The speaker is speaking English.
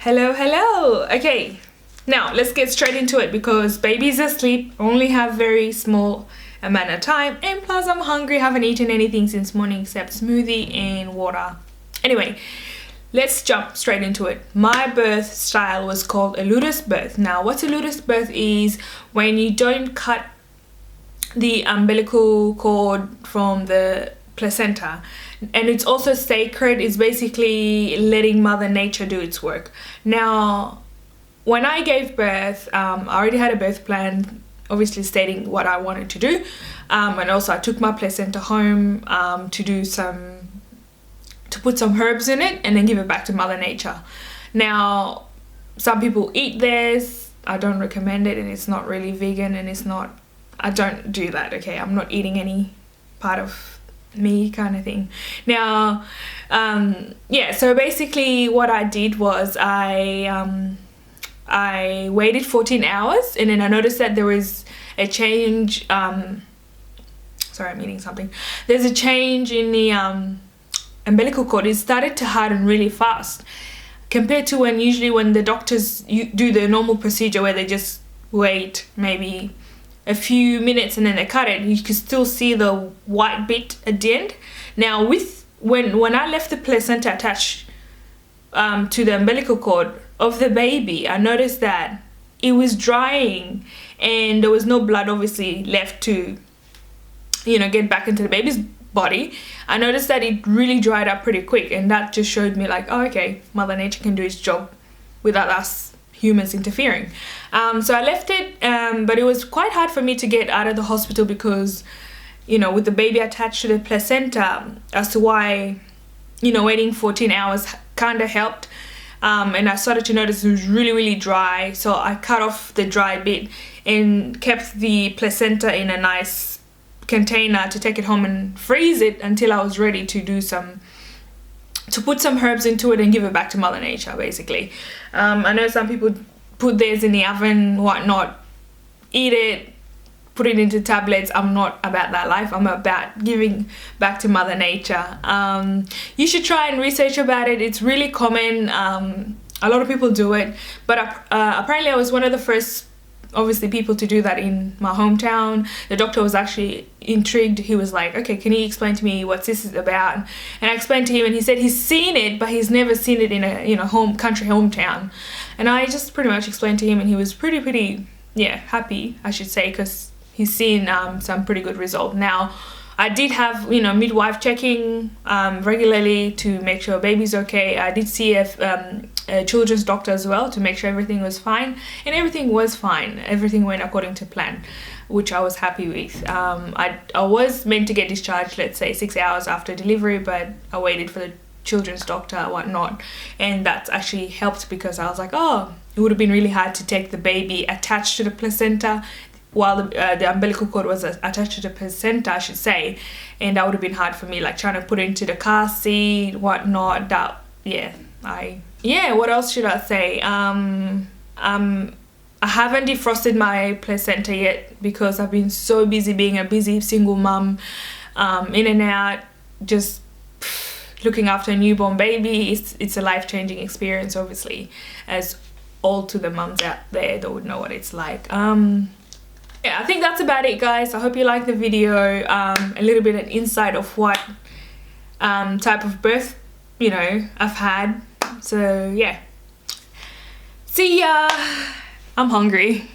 Hello. Okay, now let's get straight into it because baby's asleep, only have very small amount of time, and plus I'm hungry, haven't eaten anything since morning except smoothie and water. Anyway, let's jump straight into it. My birth style was called a LOTUS birth. Now what's a LOTUS birth is when you don't cut the umbilical cord from the placenta, and it's also sacred. It's basically letting Mother Nature do its work. Now when I gave birth, I already had a birth plan, obviously stating what I wanted to do, and also I took my placenta home to put some herbs in it and then give it back to Mother Nature. Now some people eat theirs. I don't recommend it, and it's not really vegan, and I don't do that. Okay, I'm not eating any part of me kind of thing. Now yeah, so basically what I did was I waited 14 hours, and then I noticed that there was a change. Sorry, I'm eating something. There's a change in the umbilical cord. It started to harden really fast compared to when the doctors do the normal procedure where they just wait maybe a few minutes and then they cut it. You can still see the white bit at the end. Now when I left the placenta attached to the umbilical cord of the baby, I noticed that it was drying and there was no blood obviously left to get back into the baby's body. I noticed that it really dried up pretty quick, and that just showed me like, oh, okay, Mother Nature can do its job without us humans interfering. So I left it, but it was quite hard for me to get out of the hospital because with the baby attached to the placenta, as to why waiting 14 hours kind of helped. And I started to notice it was really dry, so I cut off the dry bit and kept the placenta in a nice container to take it home and freeze it until I was ready to put some herbs into it and give it back to Mother Nature, basically. I know some people put theirs in the oven, whatnot, eat it, put it into tablets. I'm not about that life. I'm about giving back to Mother Nature. You should try and research about it. It's really common. A lot of people do it, but apparently I was one of the first people to do that in my hometown. The doctor was actually intrigued. He was like, okay, can you explain to me what this is about? And I explained to him, and he said he's seen it, but he's never seen it in a hometown. And I just pretty much explained to him, and he was pretty happy, I should say, because he's seen some pretty good result. Now I did have midwife checking regularly to make sure baby's okay. I did see a children's doctor as well to make sure everything was fine, and everything was fine. Everything went according to plan, which I was happy with. I was meant to get discharged, let's say 6 hours after delivery, but I waited for the children's doctor and whatnot, and that's actually helped because I was like, oh, it would have been really hard to take the baby attached to the placenta while the umbilical cord was attached to the placenta, I should say, and that would have been hard for me, like trying to put it into the car seat, whatnot. What else should I say? I haven't defrosted my placenta yet because I've been so busy being a busy single mum, in and out, just looking after a newborn baby. It's a life-changing experience, obviously, as all to the mums out there that would know what it's like. Yeah, I think that's about it, guys. I hope you liked the video. A little bit of insight of what type of birth I've had. So yeah, see ya. I'm hungry.